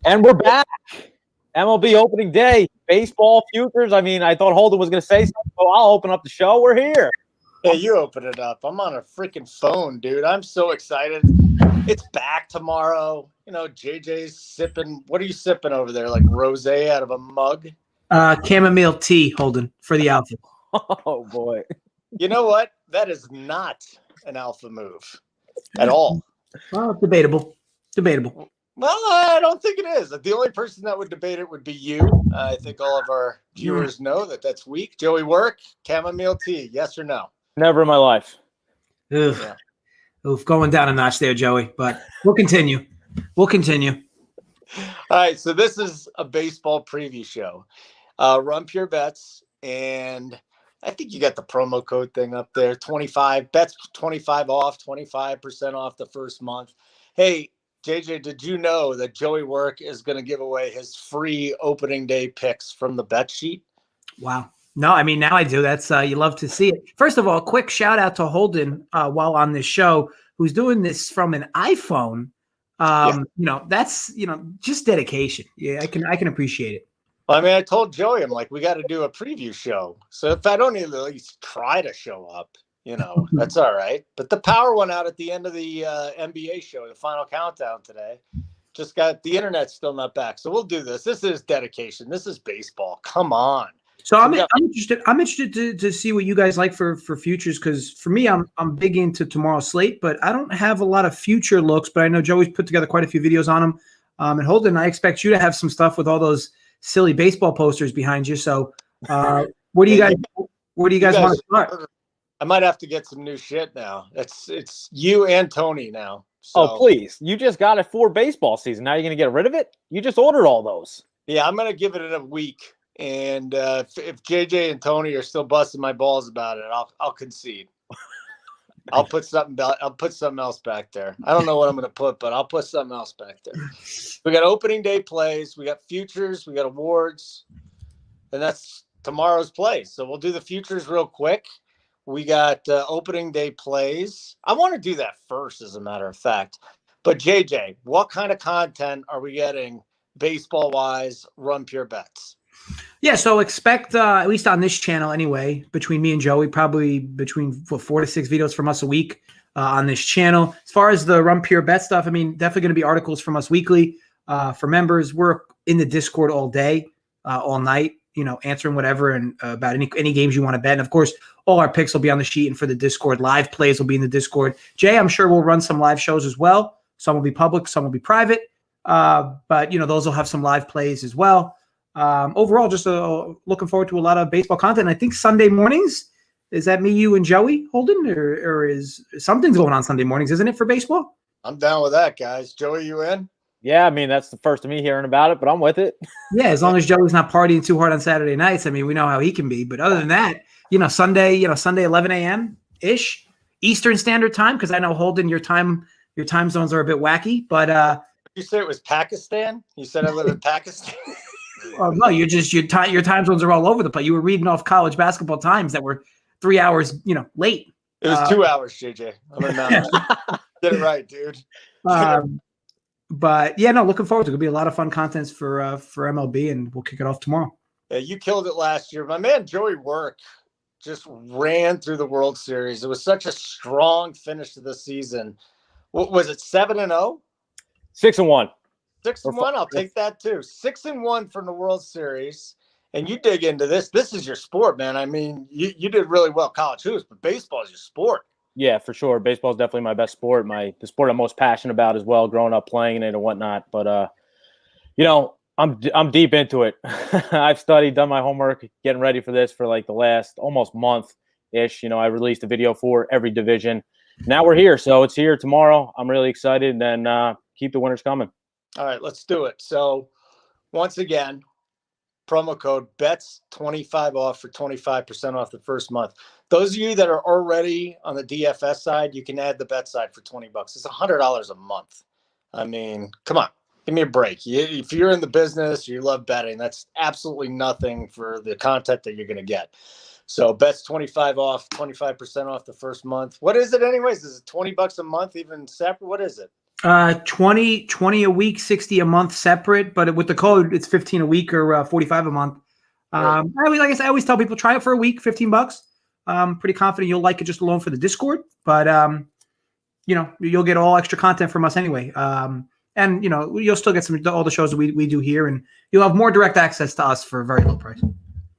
And we're back. MLB opening day, baseball futures. I mean, I thought Holden was going to say something, so I'll open up the show. We're here. Hey, you open it up. I'm on a freaking phone, dude. I'm so excited. It's back tomorrow. You know, JJ's sipping. What are you sipping over there? Like rosé out of a mug? Chamomile tea, Holden, for the alpha. Oh, boy. You know what? That is not an alpha move at all. Well, debatable. Debatable. Well, I don't think it is. The only person that would debate it would be you. I think all of our viewers know that that's weak. Joey Work, chamomile tea, yes or no? Never in my life. Ugh. Yeah. Oof, going down a notch there, Joey. But we'll continue. All right, so this is a baseball preview show. RunPureBets, and I think you got the promo code thing up there. 25 bets, 25 off, 25% off the first month. Hey, JJ, did you know that Joey Work is going to give away his free opening day picks from the bet sheet? Wow. No, I mean, now I do. That's you love to see it. First of all, quick shout out to Holden while on this show, who's doing this from an iPhone. You know, that's, you know, just dedication. Yeah, I can appreciate it. Well, I mean, I told Joey, I'm like, we got to do a preview show. So if I don't even at least try to show up, you know, that's all right. But the power went out at the end of the NBA show, the final countdown today. Just got the internet still not back. So we'll do this. This is dedication. This is baseball. Come on. So I'm interested. I'm interested to see what you guys like for futures, because for me, I'm big into tomorrow's slate, but I don't have a lot of future looks. But I know Joey's put together quite a few videos on them. And Holden, I expect you to have some stuff with all those silly baseball posters behind you. So where do you guys want to start? I might have to get some new shit now. It's you and Tony now. So. Oh, please. You just got it for baseball season. Now you're going to get rid of it? You just ordered all those. Yeah, I'm going to give it a week. And if JJ and Tony are still busting my balls about it, I'll concede. I'll put something else back there. I don't know what I'm going to put, but I'll put something else back there. We got opening day plays, we got futures, we got awards, and that's tomorrow's plays. So we'll do the futures real quick. We got opening day plays. I want to do that first, as a matter of fact. But JJ, what kind of content are we getting baseball-wise? RunPureBets. Yeah, so expect, at least on this channel anyway, between me and Joey, probably between 4 to 6 videos from us a week on this channel. As far as the RunPureBet stuff, I mean, definitely going to be articles from us weekly. For members, we're in the Discord all day, all night, you know, answering whatever and about any games you want to bet. And, of course, all our picks will be on the sheet, and for the Discord, live plays will be in the Discord. Jay, I'm sure we'll run some live shows as well. Some will be public, some will be private. But, you know, those will have some live plays as well. Overall, just looking forward to a lot of baseball content. I think Sunday mornings, is that me, you, and Joey, Holden, or is something's going on Sunday mornings, isn't it, for baseball? I'm down with that, guys. Joey, you in? Yeah, I mean, that's the first of me hearing about it, but I'm with it. Yeah, as long as Joey's not partying too hard on Saturday nights. I mean, we know how he can be. But other than that, Sunday 11 a.m. ish Eastern Standard Time, because I know, Holden, your time zones are a bit wacky. But you said it was Pakistan? You said I live in Pakistan. Oh, no, your time zones are all over the place. You were reading off college basketball times that were 3 hours, late. It was 2 hours, JJ. I'm in mountains. Get it right, dude. But yeah, no, looking forward to it. It'll be a lot of fun content for MLB, and we'll kick it off tomorrow. Yeah, you killed it last year. My man Joey Work just ran through the World Series. It was such a strong finish to the season. What was it, 7-0? 6-1. 6-1, I'll take that too. 6-1 from the World Series. And you dig into this. This is your sport, man. I mean, you did really well college hoops, but baseball is your sport. Yeah, for sure. Baseball is definitely my best sport. The sport I'm most passionate about as well, growing up playing it and whatnot. But I'm deep into it. I've studied, done my homework, getting ready for this for like the last almost month-ish. I released a video for every division. Now we're here. So it's here tomorrow. I'm really excited, and keep the winners coming. All right, let's do it. So once again, promo code BETS 25 off for 25% off the first month. Those of you that are already on the DFS side, you can add the bet side for $20. It's $100 a month. I mean, come on, give me a break. If you're in the business, you love betting, that's absolutely nothing for the content that you're going to get. So BETS 25 off, 25% off the first month. What is it anyways? Is it $20 a month even separate? What is it? $20 a week, 60 a month separate, but with the code, it's 15 a week or 45 a month. Right. I always tell people, try it for a week, $15. I'm pretty confident you'll like it just alone for the Discord, but you'll get all extra content from us anyway. And you'll still get all the shows that we do here, and you'll have more direct access to us for a very low price.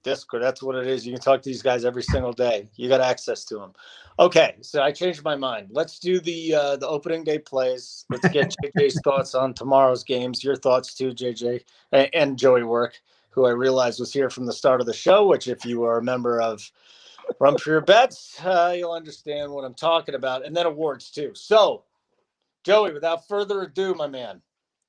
Discord, that's what it is. You can talk to these guys every single day. You got access to them. Okay, so I changed my mind. Let's do the opening day plays. Let's get JJ's thoughts on tomorrow's games. Your thoughts too, JJ, and Joey Work, who I realized was here from the start of the show, which if you are a member of RunPureBets, you'll understand what I'm talking about. And then awards too. So, Joey, without further ado, my man,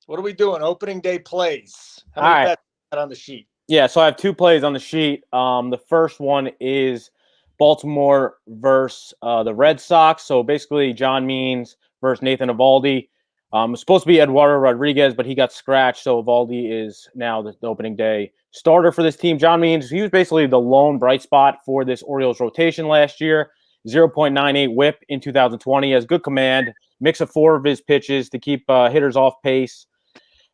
what are we doing? Opening day plays. How many bets you got on the sheet? Yeah, so I have 2 plays on the sheet. The first one is Baltimore versus the Red Sox. So basically, John Means versus Nathan Eovaldi. It's supposed to be Eduardo Rodriguez, but he got scratched. So Eovaldi is now the opening day starter for this team. John Means, he was basically the lone bright spot for this Orioles rotation last year. 0.98 whip in 2020. He has good command, mix of 4 of his pitches to keep hitters off pace.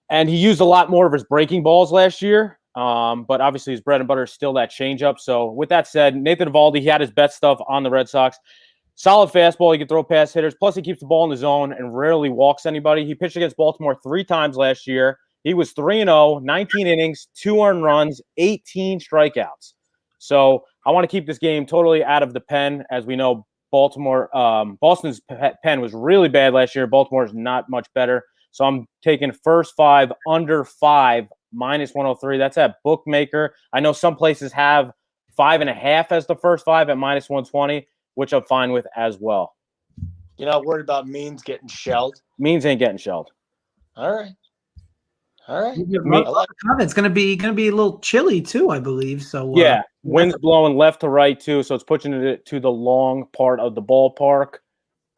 And he used a lot more of his breaking balls last year. But obviously his bread and butter is still that changeup. So with that said, Nathan Eovaldi, he had his best stuff on the Red Sox. Solid fastball. He can throw past hitters. Plus, he keeps the ball in the zone and rarely walks anybody. He pitched against Baltimore 3 times last year. He was 3-0, 19 innings, 2 earned runs, 18 strikeouts. So I want to keep this game totally out of the pen. As we know, Boston's pen was really bad last year. Baltimore's not much better. So I'm taking first 5 under 5. -103. That's at bookmaker. I know some places have 5.5 as the first 5 at -120, which I'm fine with as well. You're not worried about Means getting shelled? Means ain't getting shelled. All right. It's gonna be a little chilly too, I believe. So yeah, wind's blowing left to right too, so it's pushing it to the long part of the ballpark.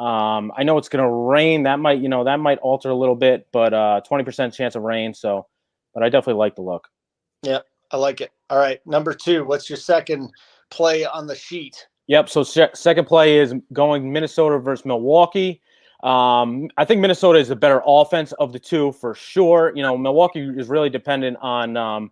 I know it's gonna rain. That might alter a little bit, but 20% chance of rain. So. But I definitely like the look. Yeah, I like it. All right, number 2. What's your second play on the sheet? Yep. So second play is going Minnesota versus Milwaukee. I think Minnesota is a better offense of the 2 for sure. Milwaukee is really dependent on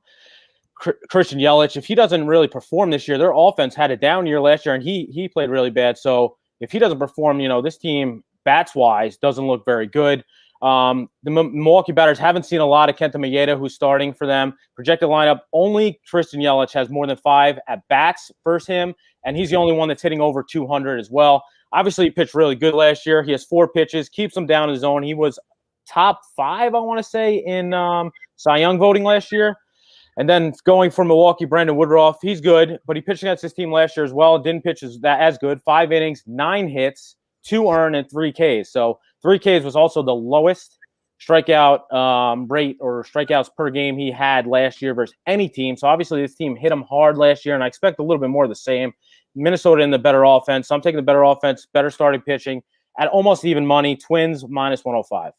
Christian Yelich. If he doesn't really perform this year, their offense had a down year last year, and he played really bad. So if he doesn't perform, this team bats wise doesn't look very good. The Milwaukee batters haven't seen a lot of Kenta Maeda, who's starting for them. Projected lineup, only Christian Yelich has more than 5 at-bats versus him, and he's the only one that's hitting over 200 as well. Obviously, he pitched really good last year. He has 4 pitches, keeps him down in his zone. He was top 5, I want to say, in Cy Young voting last year. And then going for Milwaukee, Brandon Woodruff, he's good, but he pitched against his team last year as well. Didn't pitch as good. 5 innings, 9 hits, 2 earned, and 3 Ks. So 3 Ks was also the lowest strikeout rate or strikeouts per game he had last year versus any team. So obviously this team hit him hard last year, and I expect a little bit more of the same. Minnesota in the better offense. So I'm taking the better offense, better starting pitching at almost even money. Twins -105.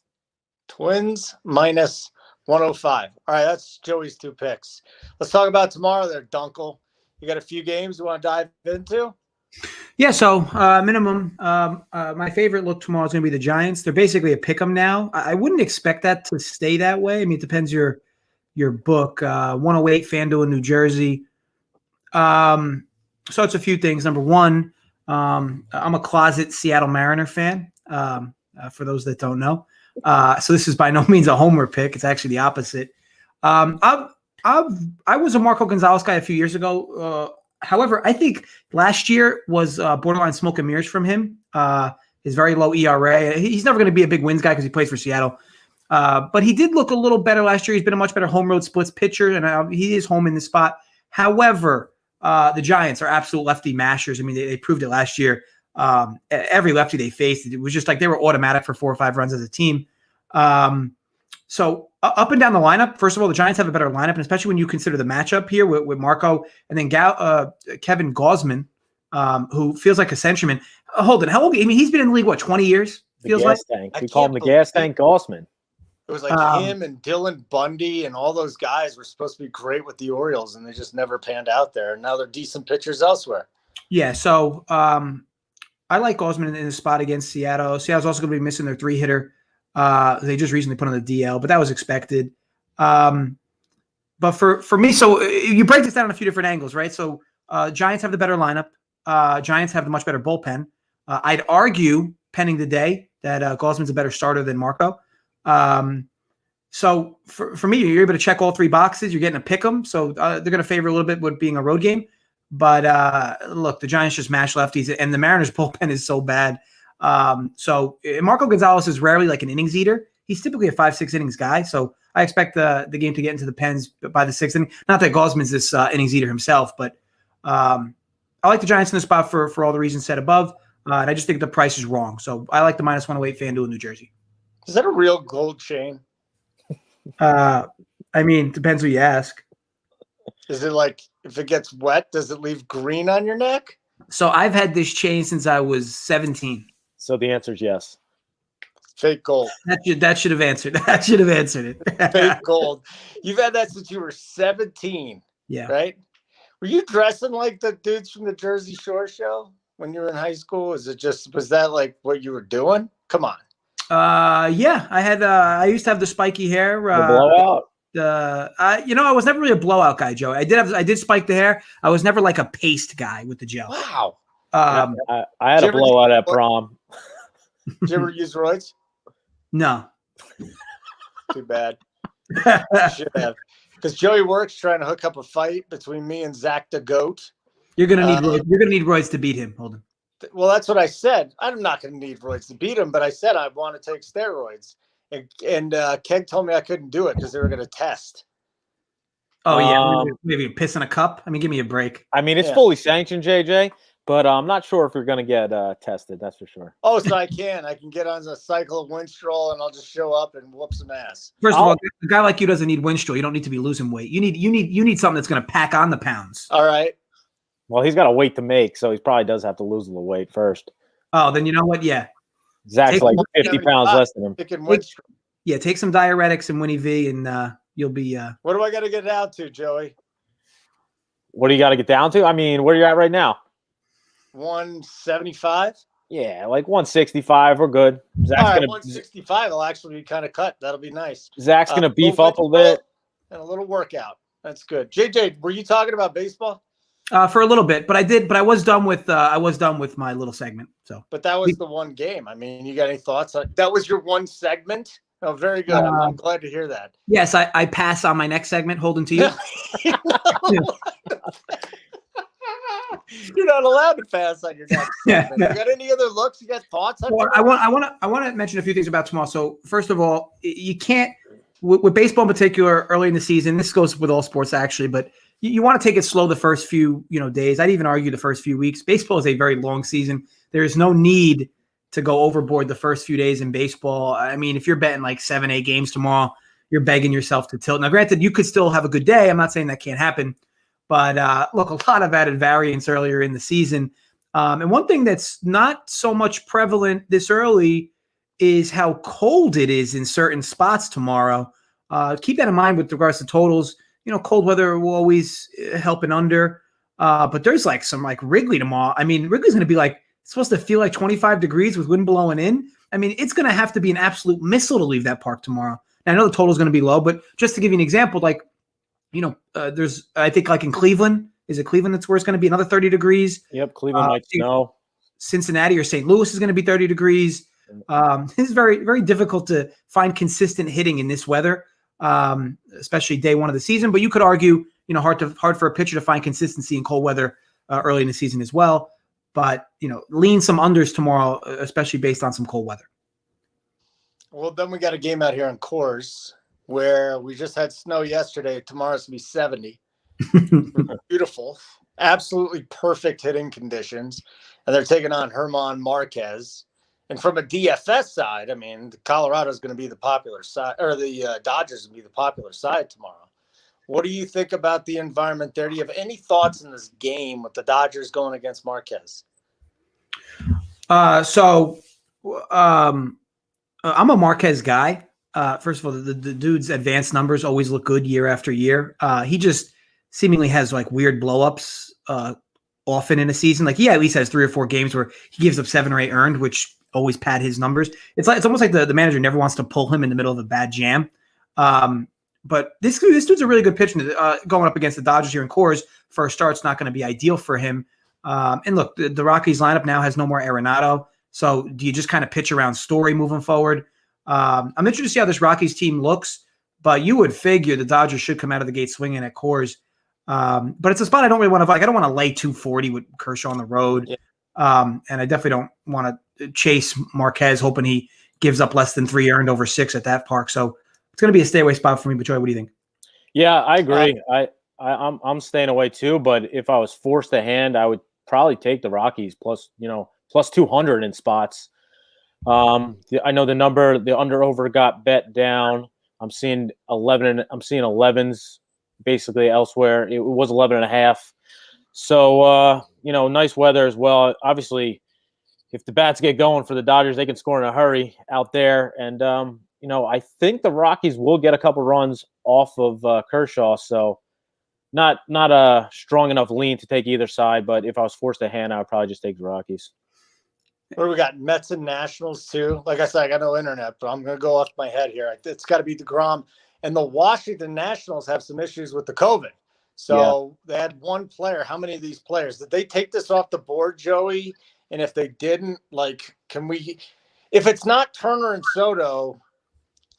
Twins -105. All right, that's Joey's 2 picks. Let's talk about tomorrow there, Dunkel. You got a few games you want to dive into? Yeah, so minimum. My favorite look tomorrow is going to be the Giants. They're basically a pick 'em now. I wouldn't expect that to stay that way. I mean, it depends your book. 108 FanDuel in New Jersey. So it's a few things. Number one, I'm a closet Seattle Mariner fan. For those that don't know, so this is by no means a homer pick. It's actually the opposite. I was a Marco Gonzalez guy a few years ago. However, I think last year was borderline smoke and mirrors from him. His very low ERA. He's never going to be a big wins guy because he plays for Seattle. But he did look a little better last year. He's been a much better home road splits pitcher, and he is home in the spot. However, the Giants are absolute lefty mashers. I mean, they proved it last year. Every lefty they faced, it was just like they were automatic for 4 or 5 runs as a team. So up and down the lineup, first of all, the Giants have a better lineup, and especially when you consider the matchup here with Marco and then Kevin Gausman, who feels like a centuryman. Holden, how old? I mean, he's been in the league, 20 years? Feels like. We call him the gas tank Gausman. It was like him and Dylan Bundy and all those guys were supposed to be great with the Orioles, and they just never panned out there. And now they're decent pitchers elsewhere. Yeah, so I like Gausman in the spot against Seattle. Seattle's also going to be missing their 3-hitter. They just recently put on the DL, but that was expected. But for me, so you break this down on a few different angles, right? So Giants have the better lineup. Giants have the much better bullpen. I'd argue, pending the day, that Gausman's a better starter than Marco. So for me, you're able to check all three boxes. You're getting a pick 'em. So they're going to favor a little bit with being a road game. But look, the Giants just mash lefties, and the Mariners bullpen is so bad. So Marco Gonzalez is rarely like an innings eater. He's typically a 5-6 innings guy. So I expect the game to get into the pens by the sixth inning. Not that Gausman's this innings eater himself, but I like the Giants in the spot for all the reasons said above. And I just think the price is wrong. So I like the -108 FanDuel in New Jersey. Is that a real gold chain? I mean, depends who you ask. Is it like if it gets wet, does it leave green on your neck? So I've had this chain since I was 17. So the answer is yes. Fake gold. That should have answered. That should have answered it. Fake gold. You've had that since you were 17. Yeah. Right? Were you dressing like the dudes from the Jersey Shore show when you were in high school? Was that like what you were doing? Come on. Yeah, I had. I used to have the spiky hair. The blowout. I was never really a blowout guy, Joe. I did spike the hair. I was never like a paste guy with the gel. Wow. I had a blowout at prom. Did you ever use roids? No. Too bad. You should have. Because Joey Works trying to hook up a fight between me and Zach the Goat. You're gonna need roids. You're gonna need roids to beat him, Holden. Well, that's what I said. I'm not going to need roids to beat him, but I said I want to take steroids. And Keg told me I couldn't do it because they were going to test. Oh, yeah. Maybe piss in a cup. I mean, give me a break. I mean, it's fully sanctioned, JJ, but I'm not sure if you're going to get tested. That's for sure. Oh, so I can get on a cycle of Winstrol and I'll just show up and whoop some ass. First of all, a guy like you doesn't need Winstrol. You don't need to be losing weight. You need something that's going to pack on the pounds. All right. Well, he's got a weight to make, so he probably does have to lose a little weight first. Oh, then you know what? Yeah. Zach's like 50 pounds less than him. Take some diuretics and Winnie V, and you'll be. What do I got to get down to, Joey? What do you got to get down to? I mean, where are you at right now? 175? Yeah, like 165. We're good. Zach's all right, 165 will actually be kind of cut. That'll be nice. Zach's going to beef up a little bit. And a little workout. That's good. JJ, were you talking about baseball? For a little bit, but I was done with my little segment. So, but that was the one game. I mean, you got any thoughts? That was your one segment. Oh, very good. I'm glad to hear that. Yes, I pass on my next segment. Holden, to you. You're not allowed to pass on your next segment. You got any other looks? You got thoughts? Well, I want to mention a few things about tomorrow. So, first of all, you can't with baseball in particular early in the season. This goes with all sports actually, but you want to take it slow the first few days. I'd even argue the first few weeks. Baseball is a very long season. There is no need to go overboard the first few days in baseball. I mean, if you're betting like 7-8 games tomorrow, you're begging yourself to tilt. Now, granted, you could still have a good day. I'm not saying that can't happen. But look, a lot of added variance earlier in the season. And one thing that's not so much prevalent this early is how cold it is in certain spots tomorrow. Keep that in mind with regards to totals. Cold weather will always help an under. But there's like some like Wrigley tomorrow. I mean, Wrigley's going to be like, it's supposed to feel like 25 degrees with wind blowing in. I mean, it's going to have to be an absolute missile to leave that park tomorrow. Now, I know the total is going to be low, but just to give you an example, like, there's, I think like in Cleveland, is it Cleveland that's where it's going to be another 30 degrees? Yep. Cleveland might snow. Cincinnati or St. Louis is going to be 30 degrees. It's very, very difficult to find consistent hitting in this weather. Especially day one of the season, but you could argue, hard for a pitcher to find consistency in cold weather early in the season as well. But, lean some unders tomorrow, especially based on some cold weather. Well, then we got a game out here on Coors where we just had snow yesterday. Tomorrow's going to be 70. Beautiful. Absolutely perfect hitting conditions. And they're taking on German Marquez. And from a DFS side, I mean, Colorado is going to be the popular side, or the Dodgers will be the popular side tomorrow. What do you think about the environment there? Do you have any thoughts in this game with the Dodgers going against Marquez? I'm a Marquez guy. First of all, the dude's advanced numbers always look good year after year. He just seemingly has like weird blowups often in a season. Like he at least has 3 or 4 games where he gives up 7 or 8 earned, which always pad his numbers. It's almost like the manager never wants to pull him in the middle of a bad jam. But this dude's a really good pitcher. Going up against the Dodgers here in Coors, first start's not going to be ideal for him. And look, the Rockies lineup now has no more Arenado. So do you just kind of pitch around Story moving forward? I'm interested to see how this Rockies team looks, but you would figure the Dodgers should come out of the gate swinging at Coors. But it's a spot I don't really want to like. I don't want to lay 240 with Kershaw on the road. Yeah. And I definitely don't want to chase Marquez, hoping he gives up less than 3 earned over 6 at that park. So it's going to be a stay away spot for me. But Joey, what do you think? Yeah, I agree. I'm staying away too. But if I was forced to hand, I would probably take the Rockies plus 200 in spots. I know the under over got bet down. I'm seeing 11. I'm seeing 11s basically elsewhere. It was 11.5. So nice weather as well. Obviously, if the bats get going for the Dodgers, they can score in a hurry out there. And I think the Rockies will get a couple runs off of Kershaw. So not a strong enough lean to take either side. But if I was forced to hand, I would probably just take the Rockies. What do we got? Mets and Nationals too. Like I said, I got no internet, but I'm going to go off my head here. It's got to be DeGrom. And the Washington Nationals have some issues with the COVID. So They had one player. How many of these players? Did they take this off the board, Joey? And if they didn't, can we – if it's not Turner and Soto,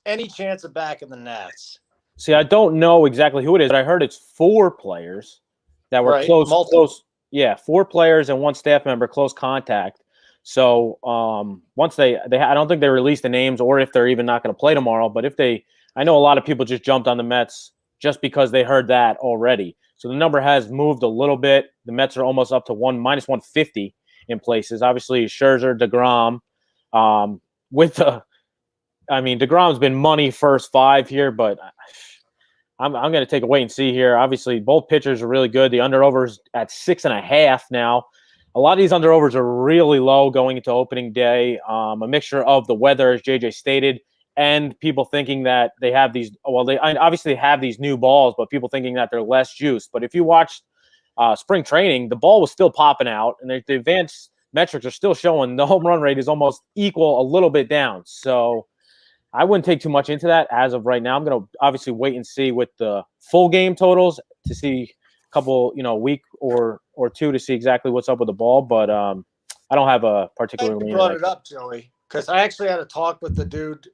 any chance of back in the Nats? See, I don't know exactly who it is, but I heard it's 4 players that were close. Yeah, 4 players and 1 staff member, close contact. So once I don't think they released the names or if they're even not going to play tomorrow. But I know a lot of people just jumped on the Mets just because they heard that already. So the number has moved a little bit. The Mets are almost up to minus 150 in places. Obviously, Scherzer, DeGrom. DeGrom's been money first 5 here, but I'm going to take a wait and see here. Obviously, both pitchers are really good. The under-over's at 6.5 now. A lot of these under-overs are really low going into opening day. A mixture of the weather, as JJ stated, and people thinking that they have these – they obviously have these new balls, but people thinking that they're less juiced. But if you watched spring training, the ball was still popping out, and the advanced metrics are still showing the home run rate is almost equal, a little bit down. So I wouldn't take too much into that as of right now. I'm going to obviously wait and see with the full game totals to see a couple, week or 2 to see exactly what's up with the ball. But I don't have a particular lean. You brought it up, Joey, because I actually had a talk with the dude.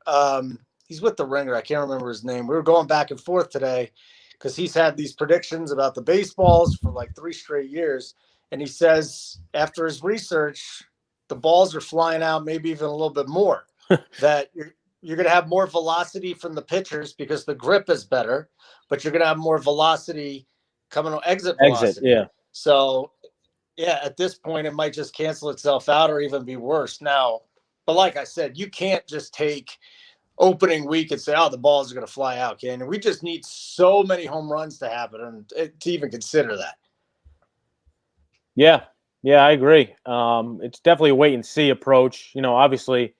He's with the Ringer. I can't remember his name. We were going back and forth today because he's had these predictions about the baseballs for 3 straight years. And he says after his research, the balls are flying out maybe even a little bit more, that you're going to have more velocity from the pitchers because the grip is better, but you're going to have more velocity coming on exit velocity. Yeah. So, at this point, it might just cancel itself out or even be worse now. But like I said, you can't just take opening week and say, the balls are going to fly out, can you? We just need so many home runs to happen to even consider that. Yeah, I agree. It's definitely a wait and see approach. Obviously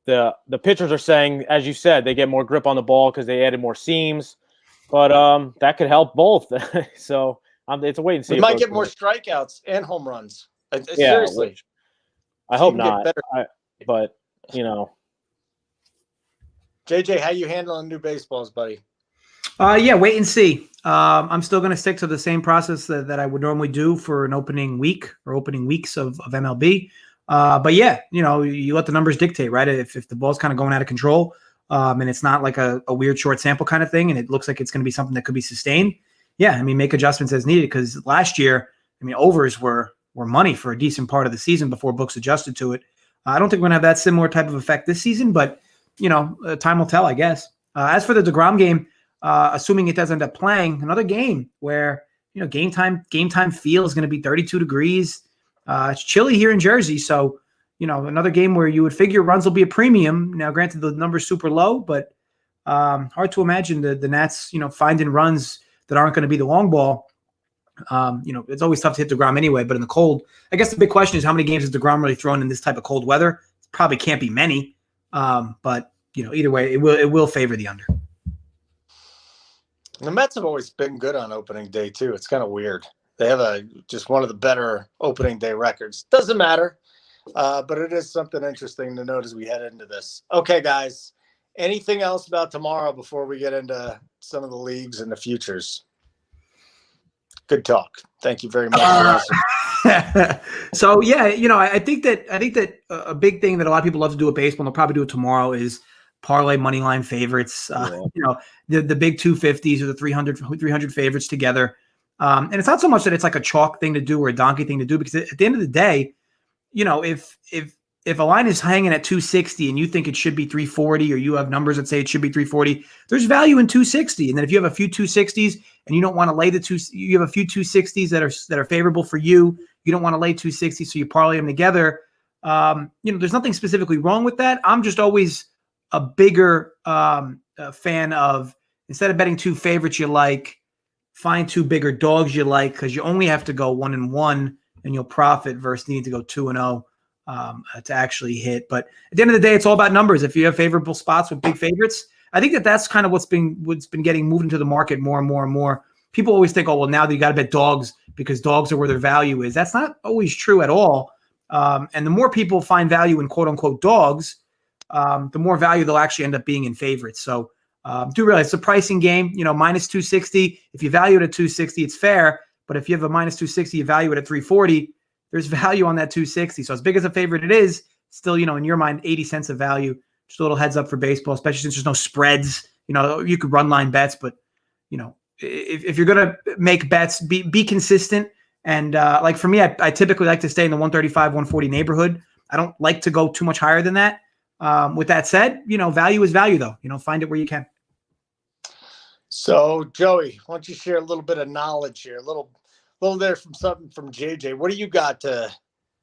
the pitchers are saying, as you said, they get more grip on the ball because they added more seams, but that could help both. So it's a wait and see. We might get more strikeouts and home runs. Seriously. I hope not. But JJ, how you handling new baseballs, buddy? Wait and see. I'm still going to stick to the same process that I would normally do for an opening week or opening weeks of MLB. But you let the numbers dictate, right? If the ball's kind of going out of control, and it's not like a weird short sample kind of thing, and it looks like it's going to be something that could be sustained. Yeah, make adjustments as needed, because last year, overs were money for a decent part of the season before books adjusted to it. I don't think we're going to have that similar type of effect this season, but time will tell, I guess. As for the DeGrom game, assuming it does end up playing, another game where game time feel is going to be 32 degrees. It's chilly here in Jersey, so another game where you would figure runs will be a premium. Now, granted, the number's super low, but hard to imagine the Nats finding runs that aren't going to be the long ball. It's always tough to hit DeGrom anyway, but in the cold, I guess the big question is how many games has DeGrom really thrown in this type of cold weather? Probably can't be many, but either way, it will favor the under. The Mets have always been good on opening day too. It's kind of weird. They have just one of the better opening day records. Doesn't matter. But it is something interesting to note as we head into this. Okay, guys. Anything else about tomorrow before we get into some of the leagues and the futures? Good talk. Thank you very much. So yeah, I think that a big thing that a lot of people love to do with baseball, and they'll probably do it tomorrow, is parlay money line favorites. The big 250s or the 300 favorites together. And it's not so much that it's like a chalk thing to do or a donkey thing to do, because at the end of the day, if a line is hanging at 260 and you think it should be 340, or you have numbers that say it should be 340, there's value in 260. And then if you have a few 260s and you don't want to lay you have a few 260s that are favorable for you, you don't want to lay 260, so you parlay them together. There's nothing specifically wrong with that. I'm just always a bigger fan of, instead of betting two favorites you like, find two bigger dogs you like, because you only have to go 1-1 and you'll profit versus needing to go 2-0 to actually hit. But at the end of the day, it's all about numbers. If you have favorable spots with big favorites, I think that's kind of what's been getting moved into the market more and more and more. People always think, oh, well, now that you got to bet dogs because dogs are where their value is. That's not always true at all. And the more people find value in quote unquote dogs, the more value they'll actually end up being in favorites. So do realize it's a pricing game, minus 260. If you value it at 260, it's fair. But if you have a minus 260, you value it at 340, there's value on that 260. So as big as a favorite it is, still, in your mind, 80 cents of value. Just a little heads up for baseball, especially since there's no spreads. You could run line bets, but, if you're going to make bets, be consistent. And like for me, I typically like to stay in the 135, 140 neighborhood. I don't like to go too much higher than that. With that said, value is value, though. Find it where you can. So, Joey, why don't you share a little bit of knowledge here, a little there from something from JJ. What do you got to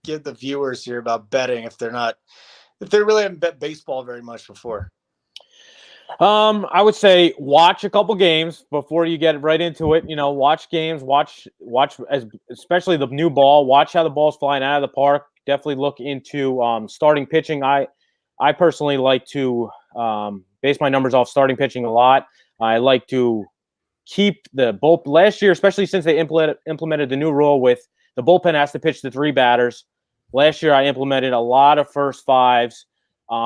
give the viewers here about betting if they really haven't bet baseball very much before? I would say watch a couple games before you get right into it. Watch games, watch especially the new ball. Watch how the ball's flying out of the park. Definitely look into starting pitching. I personally like to base my numbers off starting pitching a lot. I like to keep the bullpen. Last year, especially since they implemented the new rule with the bullpen has to pitch the 3 batters. Last year, I implemented a lot of first fives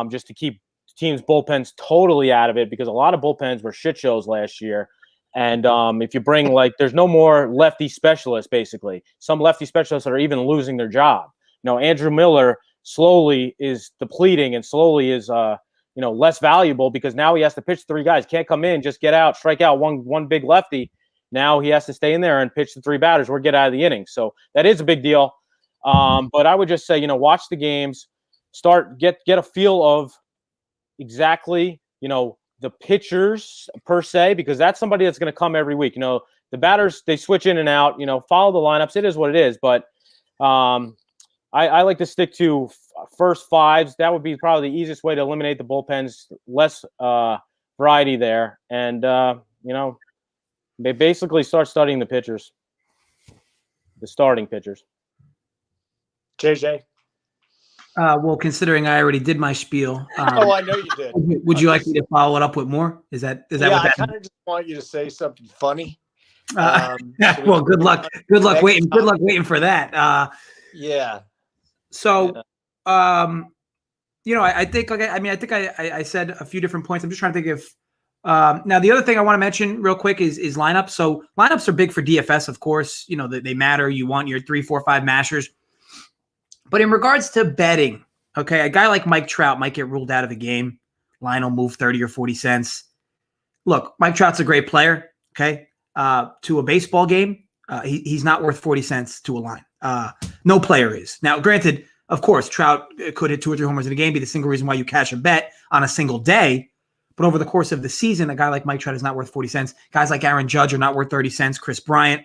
just to keep teams' bullpens totally out of it, because a lot of bullpens were shit shows last year. And if you bring, there's no more lefty specialists, basically. Some lefty specialists are even losing their job. Andrew Miller slowly is depleting and slowly is less valuable, because now he has to pitch 3 guys. Can't come in, just get out, strike out one big lefty. Now he has to stay in there and pitch the 3 batters or get out of the inning. So that is a big deal. But I would just say, watch the games, get a feel of exactly, the pitchers per se, because that's somebody that's going to come every week. The batters, they switch in and out, follow the lineups. It is what it is. But I like to stick to first fives. That would be probably the easiest way to eliminate the bullpens, less variety there. And, they basically start studying the pitchers, the starting pitchers. JJ? Well, considering I already did my spiel. I know you did. Would you like me to follow it up with more? Is that what that I kind of just want you to say something funny. Well, good luck. Good luck waiting for that. Yeah. So, I think I said a few different points. I'm just trying to think if now the other thing I want to mention real quick is lineups. So lineups are big for DFS, of course. They matter. You want your 3, 4, 5 mashers. But in regards to betting, okay, a guy like Mike Trout might get ruled out of a game. Line will move 30 or 40 cents. Look, Mike Trout's a great player, okay? To a baseball game, he's not worth 40 cents to a line. No player is. Now, granted, of course, Trout could hit 2 or 3 homers in a game, be the single reason why you cash a bet on a single day. But over the course of the season, a guy like Mike Trout is not worth 40 cents. Guys like Aaron Judge are not worth 30 cents. Chris Bryant.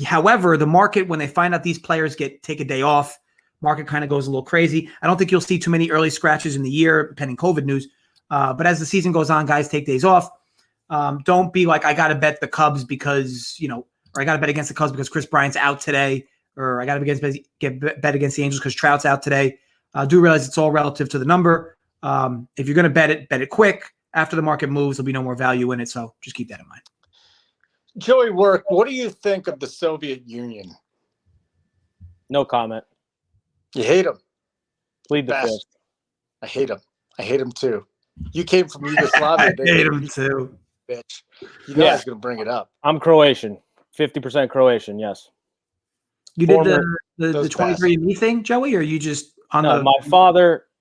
However, the market, when they find out these players take a day off, market kind of goes a little crazy. I don't think you'll see too many early scratches in the year, pending COVID news. But as the season goes on, guys take days off. Don't be like, I got to bet the Cubs because, or I got to bet against the Cubs because Chris Bryant's out today, or I got to bet against the Angels because Trout's out today. Do realize it's all relative to the number. If you're going to bet it quick. After the market moves, there'll be no more value in it. So just keep that in mind. Joey Work, what do you think of the Soviet Union? No comment. You hate him. Plead the Bastard. fifth. I hate him. I hate him too. You came from Yugoslavia. I hate him too. Bitch. You know Yeah. I was going to bring it up. I'm Croatian. 50% Croatian, yes. You did the those 23andMe thing, Joey, or you just on No, the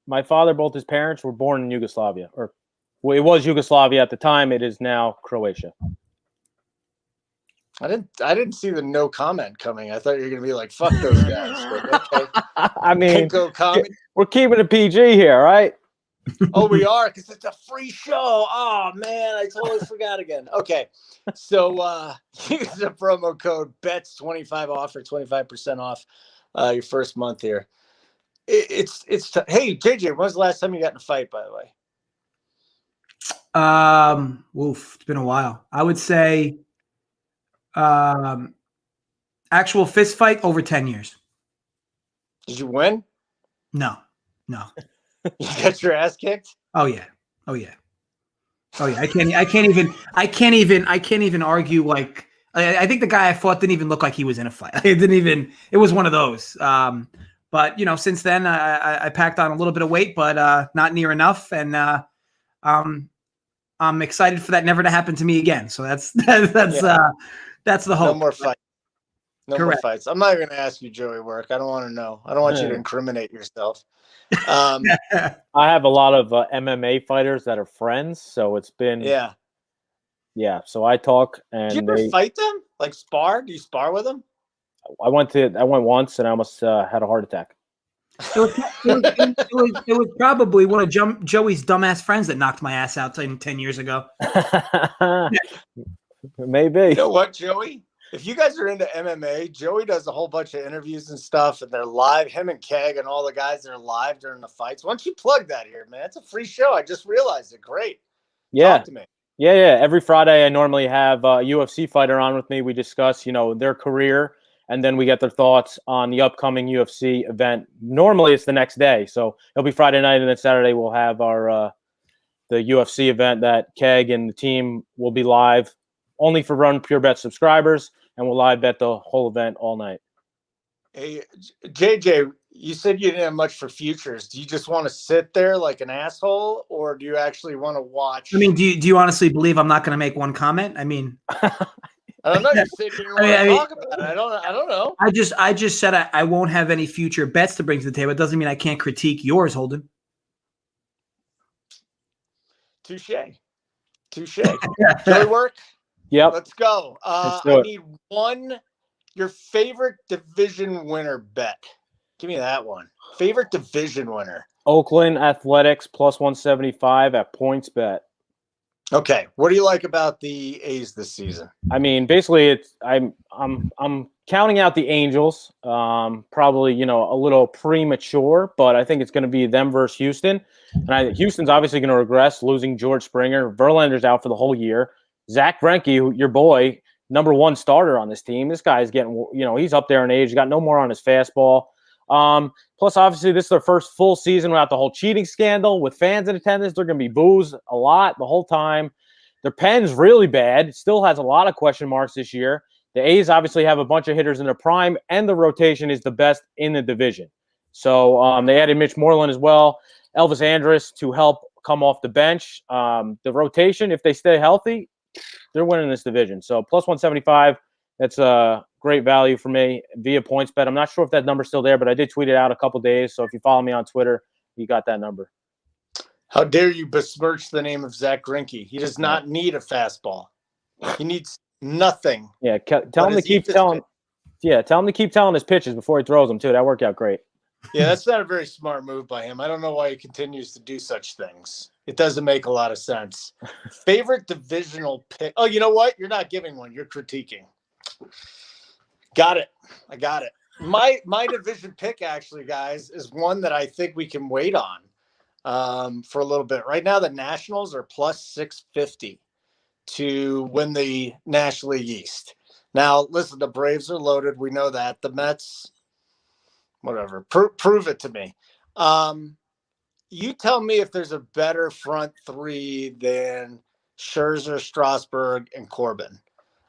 my father, both his parents were born in Yugoslavia. It was Yugoslavia at the time. It is now Croatia. I didn't see the no comment coming. I thought you were going to be like, fuck those guys. But okay. I mean, Go comment. we're keeping it PG here, right? Oh, we are, because it's a free show. Oh man, I totally forgot again. Okay, so use the promo code BETS25 off for 25% off your first month here. Hey JJ, when was the last time you got in a fight? By the way, it's been a while. I would say, actual fist fight over 10 years. did you win? No. You got your ass kicked? Oh yeah. I can't even argue. Like, I think the guy I fought didn't even look like he was in a fight. It was one of those. But since then I packed on a little bit of weight, but not near enough. And I'm excited for that never to happen to me again. So that's the hope. No more fights. No Correct. more fights. I'm not even going to ask you Joey work. I don't want to know. I don't want you to incriminate yourself. I have a lot of MMA fighters that are friends, so it's been yeah. So I talk, and do you ever fight them? Like spar? Do you spar with them? I went once, and I almost had a heart attack. It was probably one of Joey's dumbass friends that knocked my ass out 10 years ago. Maybe. You know what, Joey? If you guys are into MMA, Joey does a whole bunch of interviews and stuff, and they're live. Him and Keg and all the guys that are live during the fights. Why don't you plug that here, man? It's a free show. I just realized it. Great. Yeah. Talk to me. Yeah. Every Friday, I normally have a UFC fighter on with me. We discuss, their career, and then we get their thoughts on the upcoming UFC event. Normally, it's the next day, so it'll be Friday night, and then Saturday we'll have our the UFC event that Keg and the team will be live only for RunPureBets subscribers. And we'll live bet the whole event all night. Hey, JJ, you said you didn't have much for futures. Do you just want to sit there like an asshole, or do you actually want to watch? I mean, do you honestly believe I'm not going to make one comment? I mean, I don't know. You said you didn't want to talk about it. I don't know. I just said I won't have any future bets to bring to the table. It doesn't mean I can't critique yours, Holden. Touche. Joey work? Yep. Let's go. I need your favorite division winner bet. Give me that one. Favorite division winner. Oakland Athletics plus 175 at PointsBet. Okay. What do you like about the A's this season? I mean, basically I'm counting out the Angels. Probably, a little premature, but I think it's going to be them versus Houston. And Houston's obviously going to regress, losing George Springer. Verlander's out for the whole year. Zach Greinke, your boy, number one starter on this team. This guy's getting, he's up there in age. He's got no more on his fastball. Plus, obviously, this is their first full season without the whole cheating scandal. With fans in attendance, they're going to be boos a lot the whole time. Their pen's really bad. Still has a lot of question marks this year. The A's obviously have a bunch of hitters in their prime, and the rotation is the best in the division. So they added Mitch Moreland as well, Elvis Andrus to help come off the bench. The rotation, if they stay healthy, they're winning this division. So plus 175, that's a great value for me via PointsBet. I'm not sure if that number's still there, but I did tweet it out a couple days. So if you follow me on Twitter, you got that number. How dare you besmirch the name of Zach Greinke? He does not need a fastball. He needs nothing. Yeah, tell him to keep telling. Yeah, tell him to keep telling his pitches before he throws them too. That worked out great. Yeah, that's not a very smart move by him. I don't know why he continues to do such things. It doesn't make a lot of sense. Favorite divisional pick. Oh, you know what? You're not giving one. You're critiquing. Got it. I got it. My division pick, actually, guys, is one that I think we can wait on for a little bit. Right now, the Nationals are plus 650 to win the National League East. Now, listen, the Braves are loaded. We know that. The Mets, whatever. Prove it to me. You tell me if there's a better front three than Scherzer, Strasburg, and Corbin.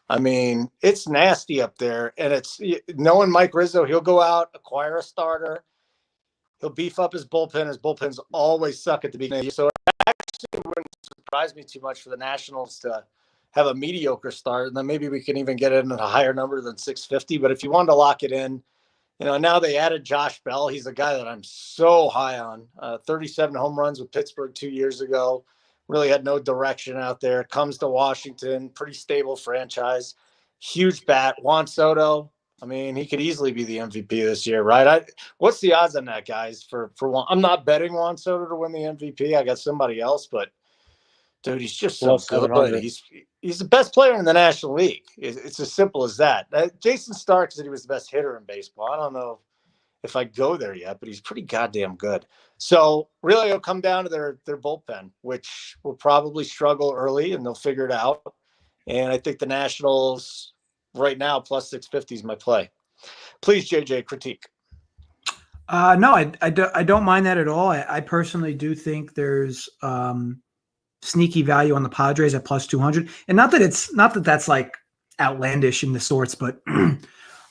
I mean, it's nasty up there, and it's knowing Mike Rizzo, he'll go out, acquire a starter. He'll beef up his bullpen. His bullpens always suck at the beginning of the year. So it actually wouldn't surprise me too much for the Nationals to have a mediocre start. And then maybe we can even get it in a higher number than 650. But if you wanted to lock it in, now they added Josh Bell. He's a guy that I'm so high on. 37 home runs with Pittsburgh 2 years ago. Really had no direction out there. Comes to Washington, pretty stable franchise. Huge bat. Juan Soto. I mean, he could easily be the MVP this year, right? What's the odds on that, guys? For Juan? I'm not betting Juan Soto to win the MVP. I got somebody else, but dude, he's just so good. He's the best player in the National League. It's as simple as that. Jason Stark said he was the best hitter in baseball. I don't know if I go there yet, but he's pretty goddamn good. So really it'll come down to their bullpen, which will probably struggle early, and they'll figure it out. And I think the Nationals right now plus 650 is my play. Please, JJ, critique. No, I don't mind that at all. I personally do think there's sneaky value on the Padres at plus 200, and not that that's like outlandish in the sorts, but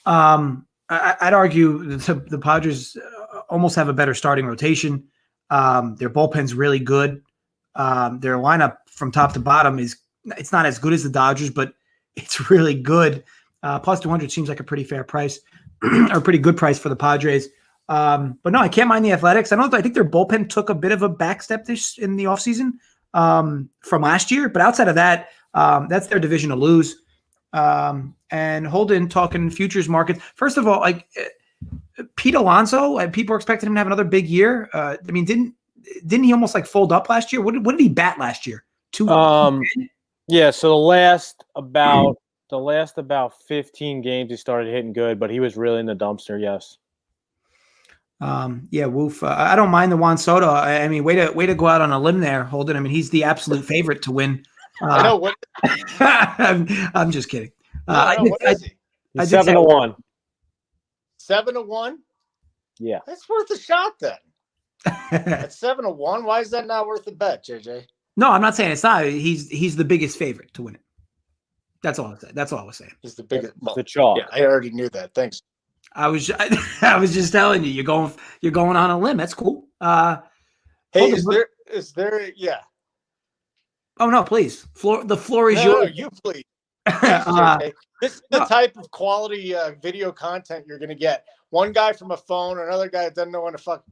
I'd argue the Padres almost have a better starting rotation. Their bullpen's really good. Their lineup from top to bottom it's not as good as the Dodgers, but it's really good. Plus 200 seems like a pretty fair price or a pretty good price for the Padres. But no, I can't mind the Athletics. I think their bullpen took a bit of a backstep in the offseason from last year. But outside of that, that's their division to lose. And Holden talking futures markets. First of all, like Pete Alonso, people are expecting him to have another big year. I mean, didn't he almost like fold up last year? What did he bat last year? Yeah. So the last about 15 games he started hitting good, but he was really in the dumpster. Yes. Yeah, woof. I don't mind the Juan Soto. I mean, way to go out on a limb there, Holden. I mean, he's the absolute favorite to win. I know what. I'm just kidding. What is he? 7-1. 7-1. Yeah, that's worth a shot then. At 7-1, why is that not worth a bet, JJ? No, I'm not saying it's not. He's the biggest favorite to win it. That's all I said. That's all I was saying. He's the biggest. The chalk. Yeah, I already knew that. Thanks. I was just telling you. You're going on a limb. That's cool. Hey, is there? Yeah. Oh no, please. The floor is yours. No, you please. This is the type of quality video content you're going to get. One guy from a phone, another guy that doesn't know when to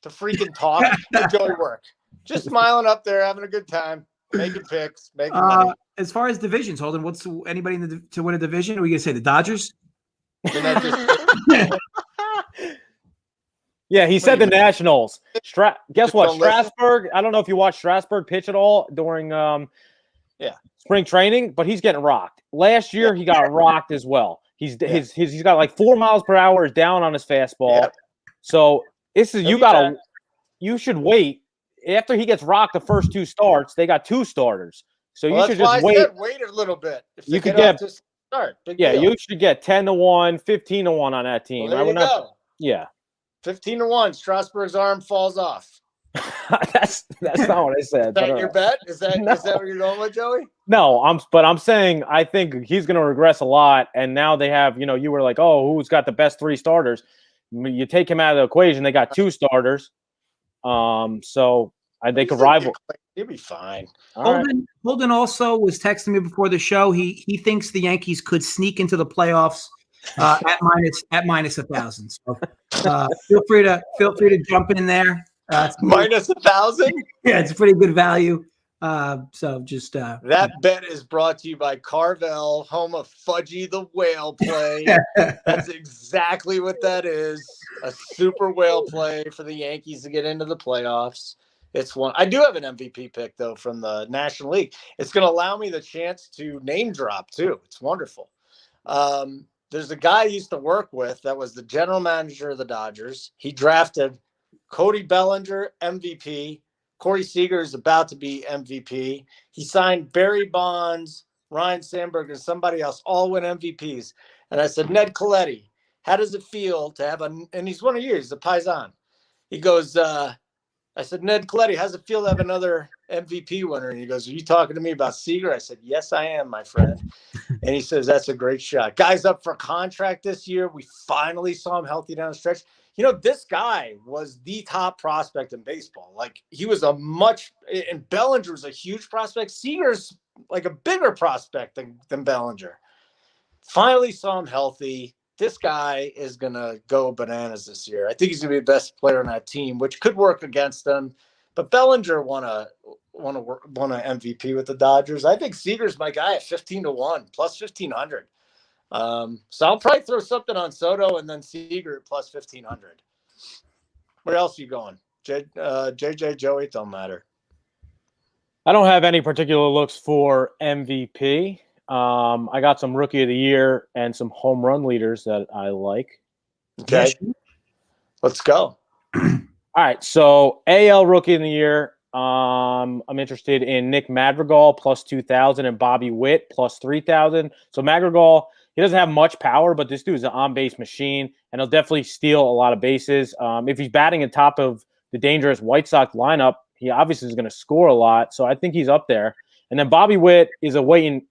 freaking talk. Joey work. Just smiling up there, having a good time, making picks, making money. As far as divisions, Holden, what's anybody to win a division? Are we going to say the Dodgers? Yeah, he said the Nationals. Guess what? Strasburg. I don't know if you watched Strasburg pitch at all during spring training, but he's getting rocked. Last year he got rocked as well. He's got like 4 miles per hour is down on his fastball. Yep. So you should wait after he gets rocked the first 2 starts. They got 2 starters, so you should just wait. Wait a little bit. If you could get start. You should get 10-1, 15-1 on that team. Well, there you go. Yeah. 15-1. Strasburg's arm falls off. that's not what I said. Is that your bet? Is that what you're going with, Joey? No, I'm saying I think he's going to regress a lot. And now they have, you were like, oh, who's got the best 3 starters? You take him out of the equation. They got 2 starters. So they could rival. He'll be fine. Holden also was texting me before the show. He thinks the Yankees could sneak into the playoffs at minus 1,000. So feel free to jump in there. Minus 1,000. Yeah, it's a pretty good value. So just that bet is brought to you by Carvel, home of Fudgy the Whale play. That's exactly what that is. A super whale play for the Yankees to get into the playoffs. It's one. I do have an MVP pick though from the National League. It's going to allow me the chance to name drop too. It's wonderful. There's a guy I used to work with that was the general manager of the Dodgers. He drafted Cody Bellinger, MVP. Corey Seager is about to be MVP. He signed Barry Bonds, Ryan Sandberg, and somebody else, all win MVPs. And I said, Ned Coletti, how does it feel to have and he's one of you, he's a Paisan. He goes, I said, Ned Coletti, how's it feel to have another MVP winner? And he goes, are you talking to me about Seager? I said, yes, I am, my friend. And he says, that's a great shot. Guy's up for a contract this year. We finally saw him healthy down the stretch. This guy was the top prospect in baseball. Like, he was and Bellinger was a huge prospect. Seager's like a bigger prospect than Bellinger. Finally saw him healthy. This guy is going to go bananas this year. I think he's going to be the best player on that team, which could work against them. But Bellinger won an MVP with the Dodgers. I think Seager's my guy at 15-1, plus 1,500. So I'll probably throw something on Soto and then Seager at plus 1,500. Where else are you going? JJ, Joey, don't matter. I don't have any particular looks for MVP. I got some Rookie of the Year and some home run leaders that I like. Okay. Let's go. All right. So AL Rookie of the Year. I'm interested in Nick Madrigal plus 2,000 and Bobby Witt plus 3,000. So Madrigal, he doesn't have much power, but this dude's an on-base machine, and he'll definitely steal a lot of bases. If he's batting on top of the dangerous White Sox lineup, he obviously is going to score a lot. So I think he's up there. And then Bobby Witt is a wait.